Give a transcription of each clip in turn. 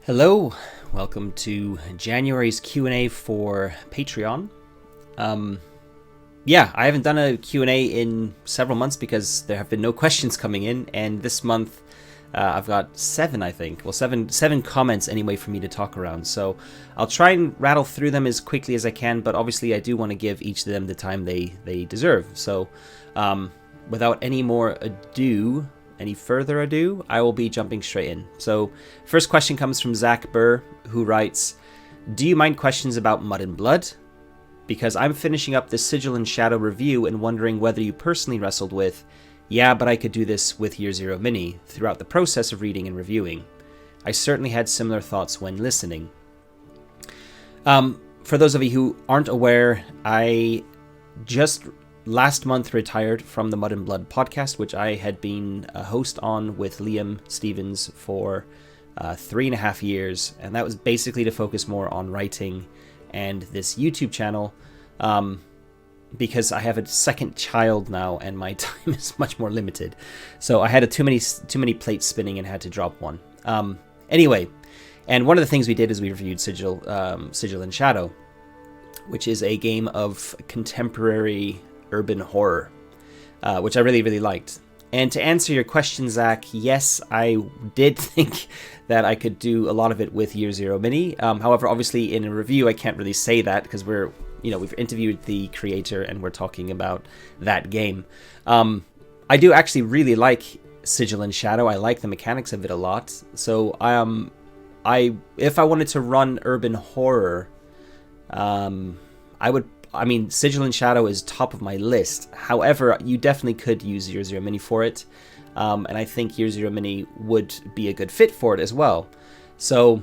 Hello, welcome to January's Q&A for Patreon. I haven't done a Q&A in several months because there have been no questions coming in, and this month I've got seven comments anyway for me to talk around. So I'll try and rattle through them as quickly as I can, but obviously I do want to give each of them the time they deserve. So without any further ado, I will be jumping straight in. So first question comes from Zach Burr, who writes, do you mind questions about Mud and Blood? Because I'm finishing up the Sigil and Shadow review and wondering whether you personally wrestled with, yeah, but I could do this with Year Zero Mini throughout the process of reading and reviewing. I certainly had similar thoughts when listening. For those of you who aren't aware, I just last month retired from the Mud and Blood podcast, which I had been a host on with Liam Stevens for 3.5 years, and that was basically to focus more on writing and this YouTube channel, because I have a second child now and my time is much more limited. So I had too many plates spinning and had to drop one. Anyway, and one of the things we did is we reviewed Sigil and Shadow, which is a game of contemporary urban horror, which I really liked. And to answer your question, Zach, yes, I did think that I could do a lot of it with Year Zero Mini. However, obviously in a review I can't really say that because we've interviewed the creator and we're talking about that game. I do actually really like Sigil and Shadow. I like the mechanics of it a lot. So if I wanted to run urban horror, Sigil and Shadow is top of my list. However, you definitely could use Year Zero Mini for it. And I think Year Zero Mini would be a good fit for it as well. So,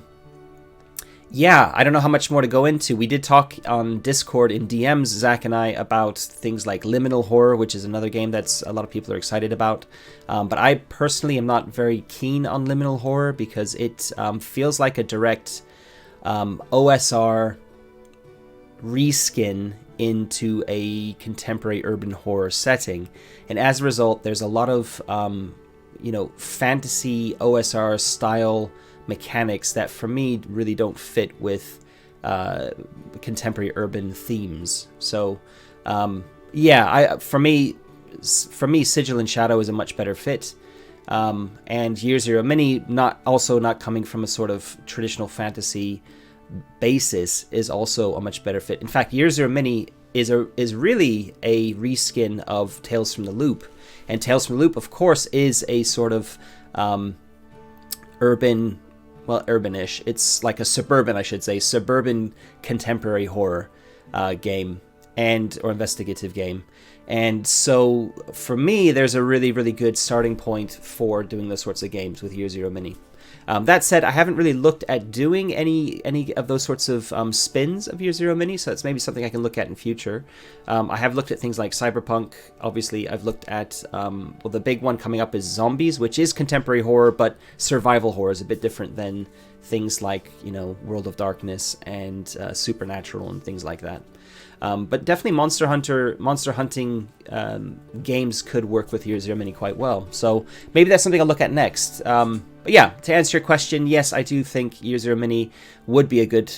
yeah, I don't know how much more to go into. We did talk on Discord in DMs, Zach and I, about things like liminal horror, which is another game that's a lot of people are excited about. But I personally am not very keen on liminal horror because it feels like a direct OSR reskin into a contemporary urban horror setting, and as a result there's a lot of fantasy OSR style mechanics that for me really don't fit with contemporary urban themes. So for me Sigil and Shadow is a much better fit, and Year Zero Mini, not coming from a sort of traditional fantasy basis, is also a much better fit. In fact, Year Zero Mini is really a reskin of Tales from the Loop, and Tales from the Loop, of course, is a sort of urbanish. It's like a suburban contemporary horror game or investigative game. And so for me, there's a really good starting point for doing those sorts of games with Year Zero Mini. That said, I haven't really looked at doing any of those sorts of spins of Year Zero Mini, so it's maybe something I can look at in future. I have looked at things like Cyberpunk. Obviously, I've looked at, the big one coming up is Zombies, which is contemporary horror, but survival horror is a bit different than things like, World of Darkness and Supernatural and things like that. But definitely monster hunting games could work with Year Zero Mini quite well. So maybe that's something I'll look at next. But yeah, to answer your question, yes, I do think Year Zero Mini would be good.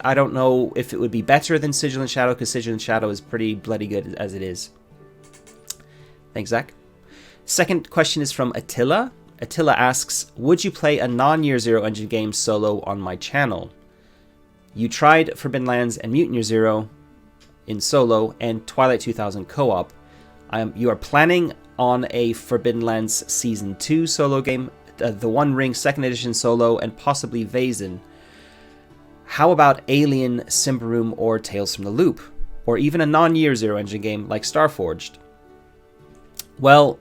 I don't know if it would be better than Sigil and Shadow, because Sigil and Shadow is pretty bloody good as it is. Thanks, Zach. Second question is from Attila. Attila asks, would you play a non-Year Zero engine game solo on my channel? You tried Forbidden Lands and Mutant Year Zero in solo and Twilight 2000 co-op. You are planning on a Forbidden Lands Season 2 solo game, the One Ring 2nd Edition solo, and possibly Vaesen. How about Alien, Symbaroum, or Tales from the Loop? Or even a non-Year Zero engine game like Starforged? Well,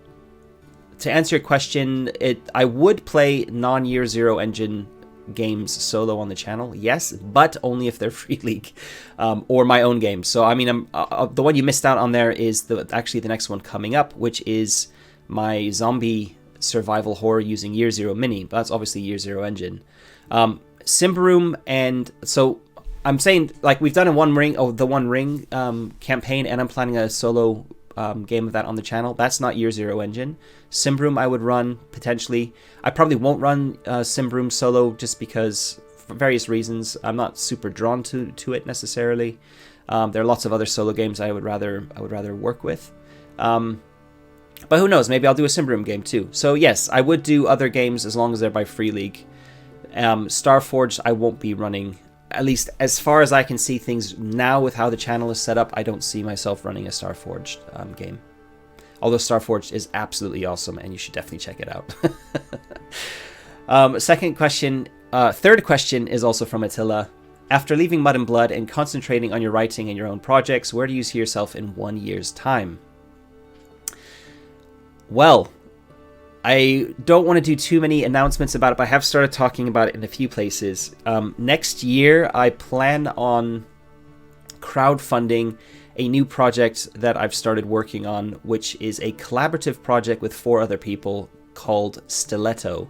to answer your question, I would play non-Year Zero engine games solo on the channel, yes, but only if they're Free League or my own games. So the one you missed out on there is actually the next one coming up, which is my zombie survival horror using Year Zero Mini, but that's obviously Year Zero engine. Symbaroum, and so I'm saying, like, we've done the One Ring campaign, and I'm planning a solo game of that on the channel. That's not Year Zero engine. Simbroom I would run, potentially. I probably won't run Simbroom solo just because, for various reasons, I'm not super drawn to it necessarily. There are lots of other solo games I would rather work with. But who knows, maybe I'll do a Simbroom game too. So yes, I would do other games as long as they're by Free League. Starforged I won't be running. At least as far as I can see things now with how the channel is set up, I don't see myself running a Starforged game. Although Starforged is absolutely awesome and you should definitely check it out. Third question is also from Attila. After leaving Mud and Blood and concentrating on your writing and your own projects, where do you see yourself in 1 year's time? Well, I don't want to do too many announcements about it, but I have started talking about it in a few places. Next year, I plan on crowdfunding a new project that I've started working on, which is a collaborative project with 4 other people called Stiletto.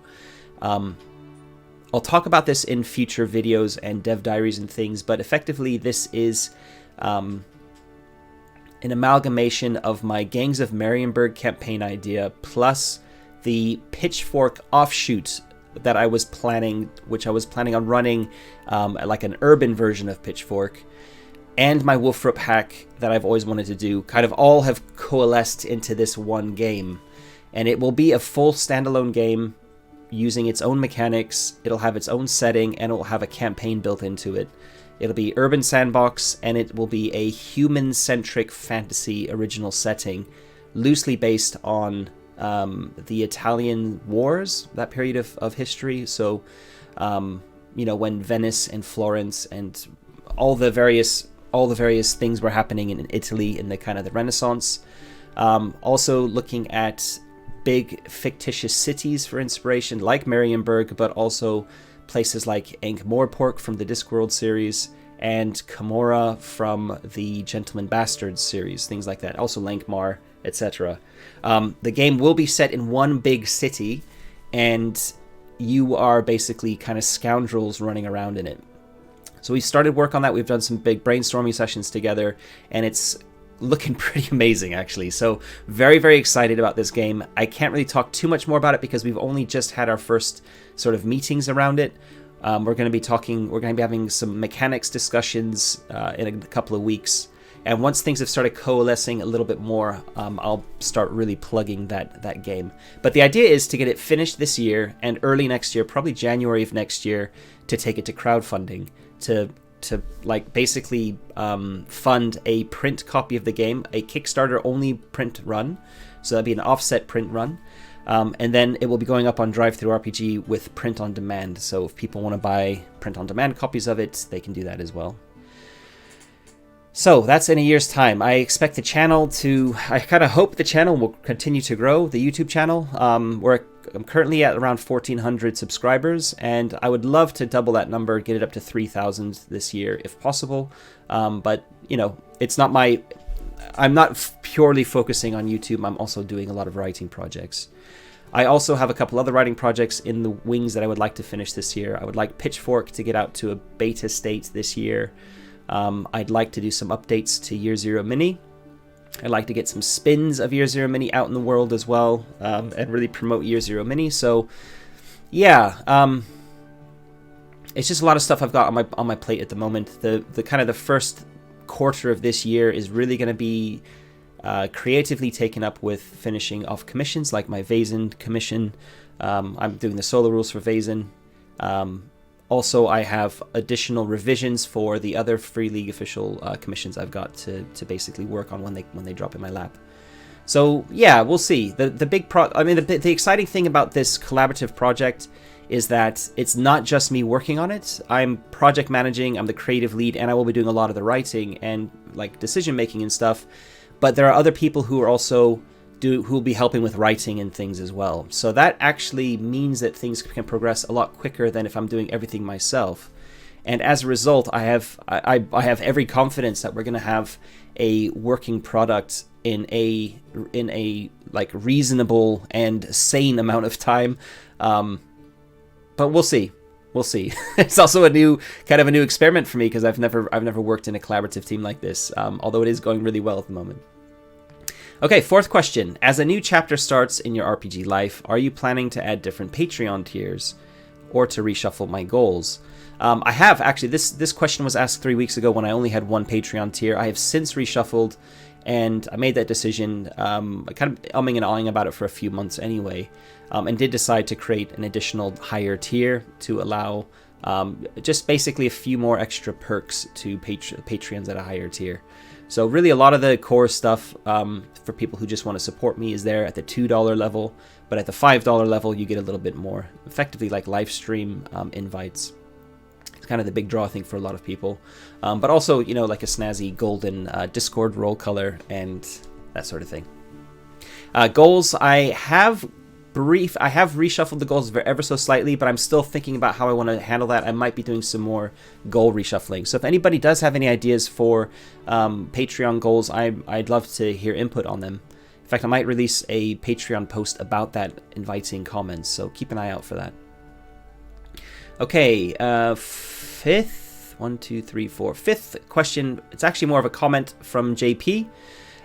I'll talk about this in future videos and dev diaries and things, but effectively this is an amalgamation of my Gangs of Marienburg campaign idea plus the Pitchfork offshoot that I was planning, which I was planning on running like an urban version of Pitchfork, and my Wolfrup hack that I've always wanted to do, kind of all have coalesced into this one game. And it will be a full standalone game using its own mechanics, it'll have its own setting, and it'll have a campaign built into it. It'll be urban sandbox, and it will be a human-centric fantasy original setting, loosely based on the Italian wars, that period of history. So, you know, when Venice and Florence and all the various things were happening in Italy in the kind of the Renaissance. Also looking at big fictitious cities for inspiration, like Marienburg, but also places like Ankh-Morpork from the Discworld series and Camorra from the Gentleman Bastards series, things like that. Also Lankmar, etc. The game will be set in one big city, and you are basically kind of scoundrels running around in it. So we started work on that. We've done some big brainstorming sessions together, and it's looking pretty amazing, actually. So very, very excited about this game. I can't really talk too much more about it because we've only just had our first sort of meetings around it. We're going to be having some mechanics discussions in a couple of weeks. And once things have started coalescing a little bit more, I'll start really plugging that game. But the idea is to get it finished this year and early next year, probably January of next year, to take it to crowdfunding, to like basically fund a print copy of the game, a Kickstarter only print run. So that'd be an offset print run. And then it will be going up on DriveThruRPG with print on demand. So if people want to buy print on demand copies of it, they can do that as well. So that's in a year's time. I expect the channel I kind of hope the channel will continue to grow, the YouTube channel. I'm currently at around 1,400 subscribers, and I would love to double that number, get it up to 3,000 this year if possible. But, you know, I'm not purely focusing on YouTube. I'm also doing a lot of writing projects. I also have a couple other writing projects in the wings that I would like to finish this year. I would like Pitchfork to get out to a beta state this year. I'd like to do some updates to Year Zero Mini. I'd like to get some spins of Year Zero Mini out in the world as well, and really promote Year Zero Mini. So, yeah, it's just a lot of stuff I've got on my plate at the moment. The kind of the first quarter of this year is really going to be creatively taken up with finishing off commissions, like my Vaesen commission. I'm doing the solo rules for Vaesen. Also, I have additional revisions for the other Free League official commissions I've got to basically work on when they drop in my lap. So yeah, we'll see. The exciting thing about this collaborative project is that it's not just me working on it. I'm project managing, I'm the creative lead, and I will be doing a lot of the writing and like decision making and stuff. But there are other people who are also who will be helping with writing and things as well. So that actually means that things can progress a lot quicker than if I'm doing everything myself. And as a result, I have every confidence that we're going to have a working product in a like reasonable and sane amount of time. But we'll see. We'll see. It's also a new experiment for me because I've never worked in a collaborative team like this. Although it is going really well at the moment. Okay, fourth question. As a new chapter starts in your RPG life, are you planning to add different Patreon tiers or to reshuffle my goals? I have, actually. This question was asked 3 weeks ago when I only had one Patreon tier. I have since reshuffled, and I made that decision, kind of umming and ahhing about it for a few months anyway, and did decide to create an additional higher tier to allow just basically a few more extra perks to Patreons at a higher tier. So really a lot of the core stuff for people who just want to support me is there at the $2 level, but at the $5 level you get a little bit more, effectively like live stream invites. It's kind of the big draw, I think, for a lot of people. But also, you know, like a snazzy golden Discord roll color and that sort of thing. Goals, I have reshuffled the goals ever so slightly, but I'm still thinking about how I want to handle that. I might be doing some more goal reshuffling. So if anybody does have any ideas for Patreon goals, I'd love to hear input on them. In fact, I might release a Patreon post about that, inviting comments, so keep an eye out for that. Okay, fifth question. It's actually more of a comment from JP.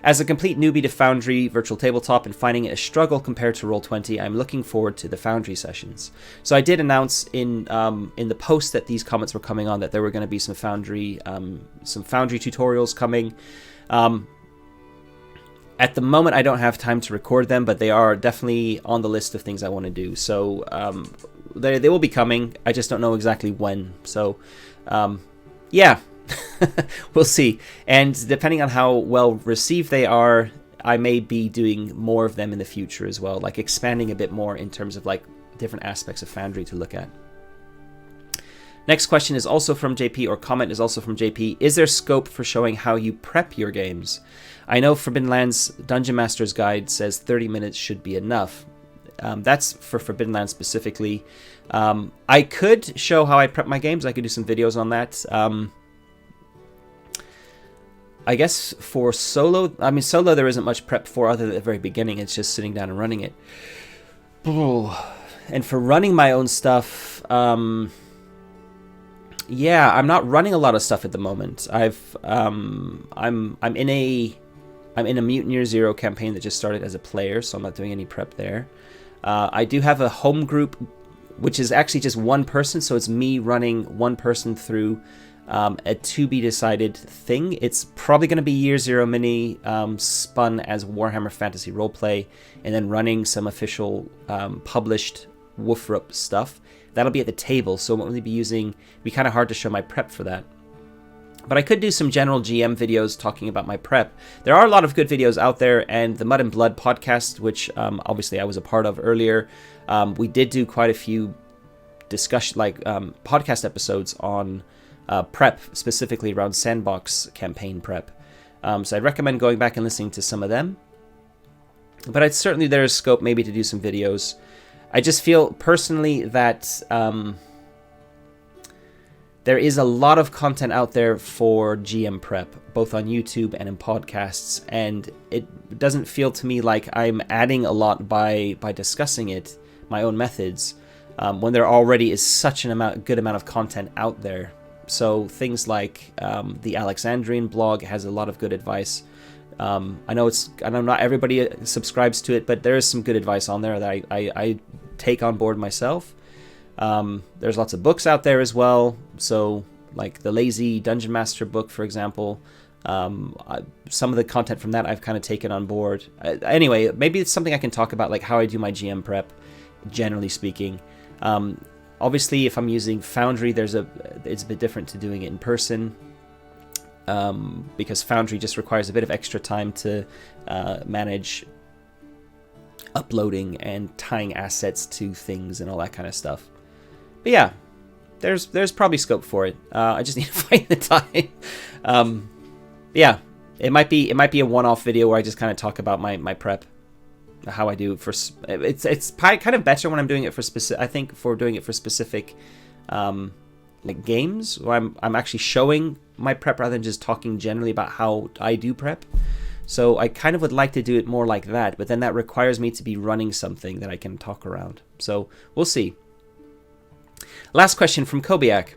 As a complete newbie to Foundry Virtual Tabletop and finding it a struggle compared to Roll20, I'm looking forward to the Foundry sessions. So I did announce in the post that these comments were coming on that there were going to be some Foundry tutorials coming. At the moment, I don't have time to record them, but they are definitely on the list of things I want to do. So they will be coming. I just don't know exactly when. So yeah. We'll see. And depending on how well received they are, I may be doing more of them in the future as well, like expanding a bit more in terms of like different aspects of Foundry to look at. Next question is also from JP, or comment is also from JP. Is there scope for showing how you prep your games? I know Forbidden Lands Dungeon Master's Guide says 30 minutes should be enough. That's for Forbidden Lands specifically. I could show how I prep my games. I could do some videos on that. I guess for solo, solo there isn't much prep for other than at the very beginning. It's just sitting down and running it. And for running my own stuff, yeah, I'm not running a lot of stuff at the moment. I'm in a Mutineer Zero campaign that just started as a player, so I'm not doing any prep there. I do have a home group, which is actually just one person, so it's me running one person through a to-be-decided thing. It's probably going to be Year Zero Mini spun as Warhammer Fantasy Roleplay, and then running some official published Woofrup stuff. That'll be at the table, so it won't really be kind of hard to show my prep for that. But I could do some general GM videos talking about my prep. There are a lot of good videos out there, and the Mud and Blood podcast, which obviously I was a part of earlier, we did do quite a few podcast episodes on prep, specifically around sandbox campaign prep. So I'd recommend going back and listening to some of them. But there's scope maybe to do some videos. I just feel personally that there is a lot of content out there for GM prep, both on YouTube and in podcasts, and it doesn't feel to me like I'm adding a lot by discussing it, my own methods, when there already is such good amount of content out there. So things like the Alexandrian blog has a lot of good advice. I know not everybody subscribes to it, but there is some good advice on there that I take on board myself. There's lots of books out there as well. So like the Lazy Dungeon Master book, for example, some of the content from that I've kind of taken on board. Anyway, maybe it's something I can talk about, like how I do my GM prep, generally speaking. Obviously, if I'm using Foundry, it's a bit different to doing it in person, because Foundry just requires a bit of extra time to manage uploading and tying assets to things and all that kind of stuff. But yeah, there's probably scope for it. I just need to find the time. Yeah, it might be a one-off video where I just kind of talk about my prep, how I do it for. It's kind of better when I'm doing it for specific. I think for doing it for specific, like games, where I'm actually showing my prep rather than just talking generally about how I do prep. So I kind of would like to do it more like that, but then that requires me to be running something that I can talk around. So we'll see. Last question from Kobiak.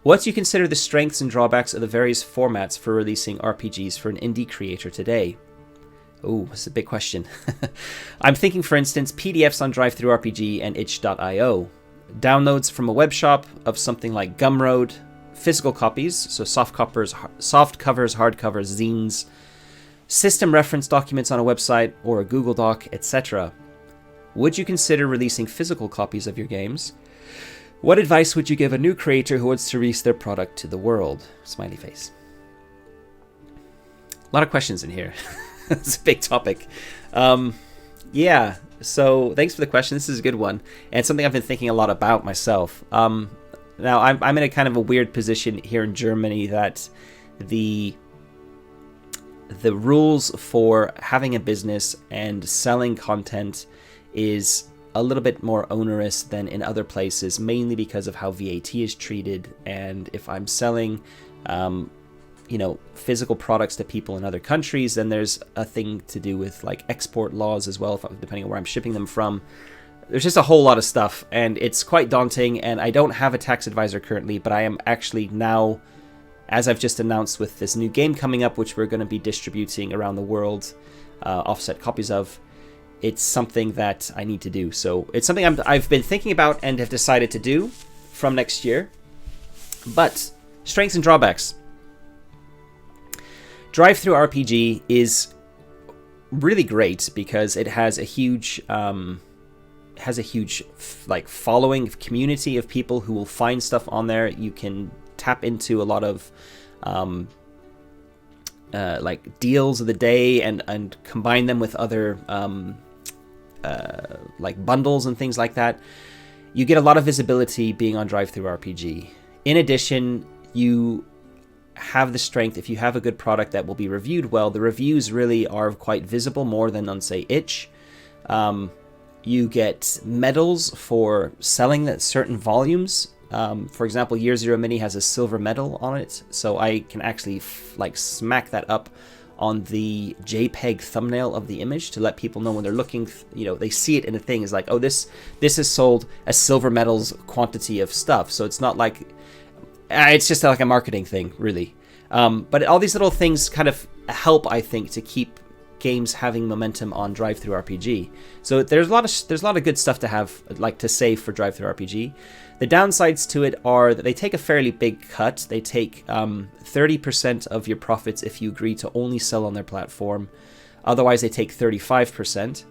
What do you consider the strengths and drawbacks of the various formats for releasing RPGs for an indie creator today? Oh, that's a big question. I'm thinking, for instance, PDFs on DriveThruRPG and itch.io, downloads from a web shop of something like Gumroad, physical copies, so soft covers, hardcovers, zines, system reference documents on a website or a Google Doc, etc. Would you consider releasing physical copies of your games? What advice would you give a new creator who wants to release their product to the world? Smiley face. A lot of questions in here. It's a big topic. Yeah, so thanks for the question. This is a good one, and something I've been thinking a lot about myself. Now, I'm in a kind of a weird position here in Germany that the rules for having a business and selling content is a little bit more onerous than in other places, mainly because of how VAT is treated. And if I'm selling, physical products to people in other countries, then there's a thing to do with like export laws as well, depending on where I'm shipping them from. There's just a whole lot of stuff, and it's quite daunting, and I don't have a tax advisor currently, but I am actually now, as I've just announced with this new game coming up, which we're going to be distributing around the world, offset copies of, it's something that I need to do. So it's something I've been thinking about and have decided to do from next year. But strengths and drawbacks. DriveThruRPG is really great because it has a huge following, community of people who will find stuff on there. You can tap into a lot of like deals of the day and combine them with other like bundles and things like that. You get a lot of visibility being on DriveThruRPG. In addition, you have the strength, if you have a good product that will be reviewed well, the reviews really are quite visible, more than on, say, itch. You get medals for selling certain volumes. For example, Year Zero Mini has a silver medal on it, so I can actually smack that up on the JPEG thumbnail of the image to let people know when they're looking, they see it in a thing, is like, oh, this has sold a silver medals quantity of stuff. So it's not like, it's just like a marketing thing, really. But all these little things kind of help, I think, to keep games having momentum on DriveThruRPG. So there's a lot of good stuff to have, like, to say for DriveThruRPG. The downsides to it are that they take a fairly big cut. They take 30% of your profits if you agree to only sell on their platform. Otherwise, they take 35%.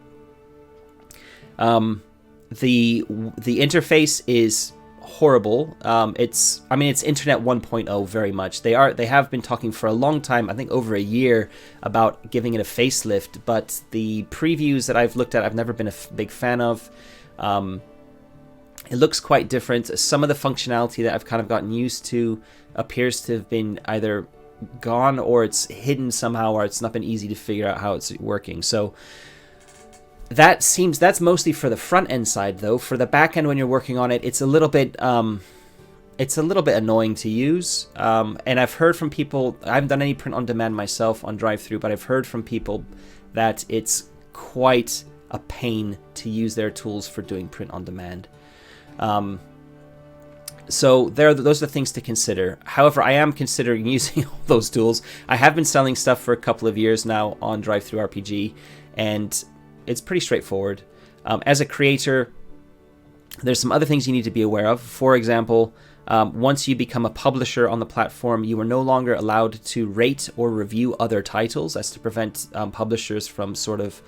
The interface is horrible. It's Internet 1.0 very much. They have been talking for a long time, I think over a year, about giving it a facelift, but the previews that I've looked at, I've never been a big fan of. It looks quite different. Some of the functionality that I've kind of gotten used to appears to have been either gone or it's hidden somehow, or it's not been easy to figure out how it's working. So that's mostly for the front end side, though. For the back end, when you're working on it, it's a little bit annoying to use. And I've heard from people, I haven't done any print on demand myself on DriveThru, but I've heard from people that it's quite a pain to use their tools for doing print on demand. So those are the things to consider. However, I am considering using all those tools. I have been selling stuff for a couple of years now on DriveThruRPG, and it's pretty straightforward. As a creator, there's some other things you need to be aware of. For example, once you become a publisher on the platform, you are no longer allowed to rate or review other titles. That's to prevent publishers from sort of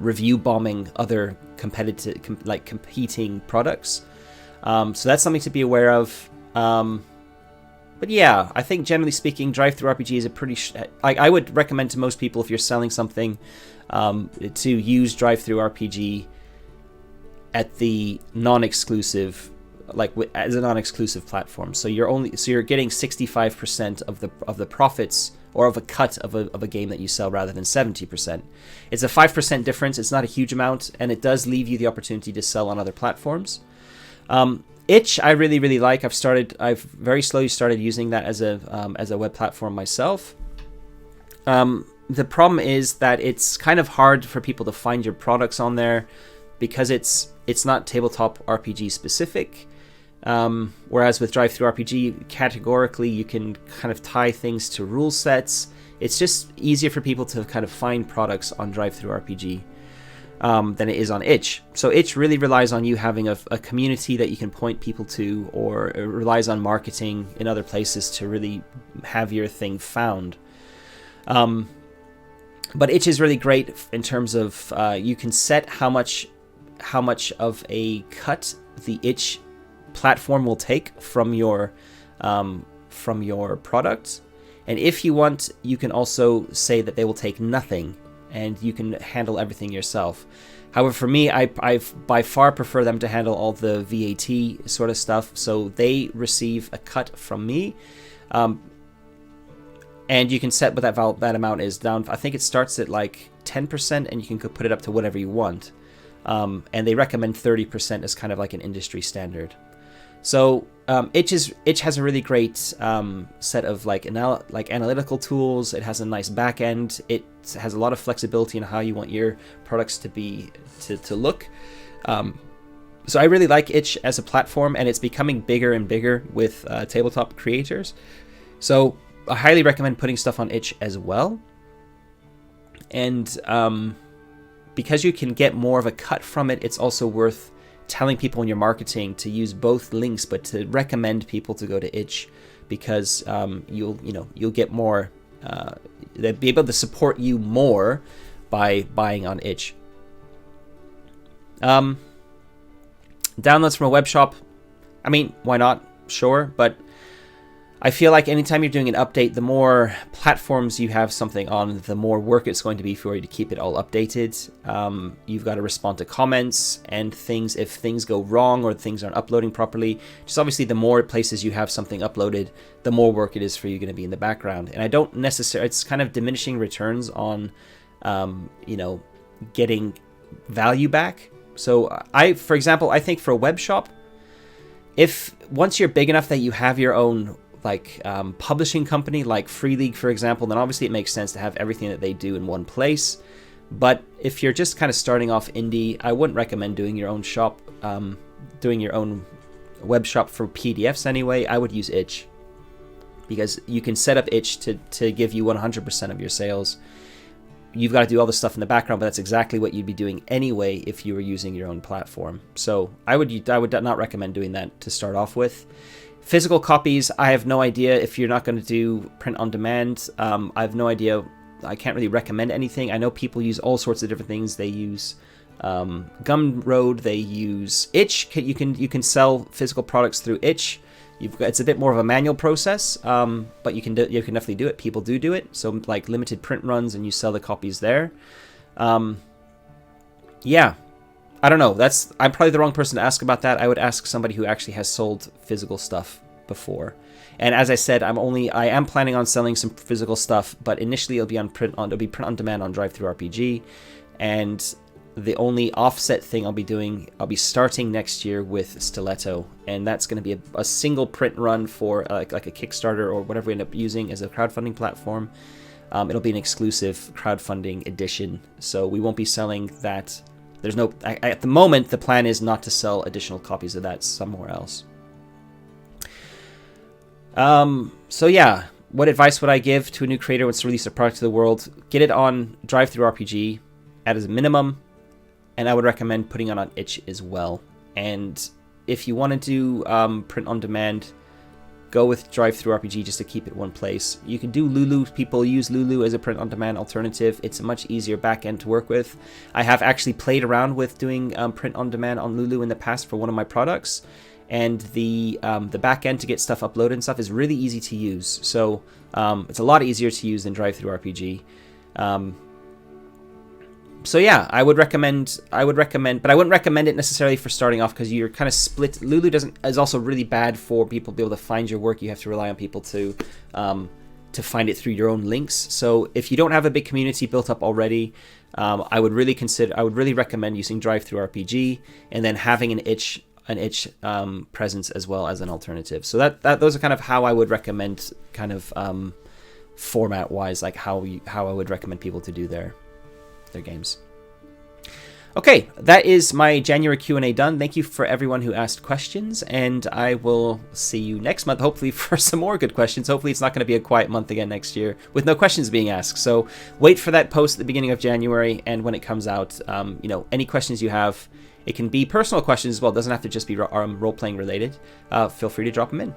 review bombing other competing products. So that's something to be aware of. But yeah, I think generally speaking, DriveThruRPG is a pretty... I would recommend to most people, if you're selling something, to use DriveThruRPG at the non-exclusive, as a non-exclusive platform. So you're getting 65% of the profits, or of a cut of a game that you sell, rather than 70%. It's a 5% difference. It's not a huge amount, and it does leave you the opportunity to sell on other platforms. Itch, I really, really like. I've very slowly started using that as a web platform myself. The problem is that it's kind of hard for people to find your products on there because it's not tabletop RPG specific. Whereas with DriveThruRPG, categorically, you can kind of tie things to rule sets. It's just easier for people to kind of find products on DriveThruRPG than it is on itch. So itch really relies on you having a community that you can point people to, or it relies on marketing in other places to really have your thing found. But itch is really great in terms of you can set how much of a cut the itch platform will take from your product, and if you want, you can also say that they will take nothing, and you can handle everything yourself. However, for me, I by far prefer them to handle all the VAT sort of stuff, so they receive a cut from me, and you can set what that amount is down. I think it starts at like 10%, and you can put it up to whatever you want. And they recommend 30% as kind of like an industry standard. So itch has a really great set of like analytical tools. It has a nice back end. It has a lot of flexibility in how you want your products to look. So I really like itch as a platform, and it's becoming bigger and bigger with tabletop creators. So I highly recommend putting stuff on itch as well. And because you can get more of a cut from it, it's also worth telling people in your marketing to use both links, but to recommend people to go to itch, because you'll get more. They'll be able to support you more by buying on itch. Downloads from a web shop. I mean, why not? Sure, but I feel like anytime you're doing an update, the more platforms you have something on, the more work it's going to be for you to keep it all updated. You've got to respond to comments and things if things go wrong or things aren't uploading properly. Just obviously, the more places you have something uploaded, the more work it is for you going to be in the background. And I don't necessarily, it's kind of diminishing returns on, getting value back. So for example, I think for a web shop, once you're big enough that you have your own publishing company like Free League, for example, then obviously it makes sense to have everything that they do in one place. But if you're just kind of starting off indie, I wouldn't recommend doing your own shop, doing your own web shop for PDFs anyway. I would use itch, because you can set up itch to give you 100% of your sales. You've got to do all the stuff in the background, but that's exactly what you'd be doing anyway if you were using your own platform. So I would not recommend doing that to start off with. Physical copies, I have no idea if you're not going to do print on demand. I have no idea. I can't really recommend anything. I know people use all sorts of different things. They use Gumroad. They use itch. You can sell physical products through itch. It's a bit more of a manual process, but you can definitely do it. People do it. So like limited print runs, and you sell the copies there. Yeah. I don't know. I'm probably the wrong person to ask about that. I would ask somebody who actually has sold physical stuff before. And as I said, I am planning on selling some physical stuff, but initially it'll be print on demand on DriveThruRPG, and the only offset thing I'll be starting next year with Stiletto, and that's going to be a single print run for like a Kickstarter or whatever we end up using as a crowdfunding platform. It'll be an exclusive crowdfunding edition, so we won't be selling that. At the moment, the plan is not to sell additional copies of that somewhere else. So yeah, what advice would I give to a new creator who wants to release a product to the world? Get it on DriveThruRPG as a minimum, and I would recommend putting it on itch as well. And if you want to do print on demand, go with DriveThruRPG just to keep it one place. You can do Lulu. People use Lulu as a print-on-demand alternative. It's a much easier back-end to work with. I have actually played around with doing print-on-demand on Lulu in the past for one of my products, and the back-end to get stuff uploaded and stuff is really easy to use. So it's a lot easier to use than DriveThruRPG. So yeah, I would recommend, but I wouldn't recommend it necessarily for starting off, because you're kind of split. Lulu is also really bad for people to be able to find your work. You have to rely on people to find it through your own links. So if you don't have a big community built up already, I would really recommend using DriveThruRPG and then having an itch presence as well as an alternative. So those are kind of how I would recommend, kind of format wise, like how I would recommend people to do their games. Okay, that is my January Q&A done. Thank you for everyone who asked questions, and I will see you next month, hopefully for some more good questions. Hopefully it's not going to be a quiet month again next year with no questions being asked. So wait for that post at the beginning of January, and when it comes out, any questions you have, it can be personal questions as well. It doesn't have to just be role-playing related. Feel free to drop them in.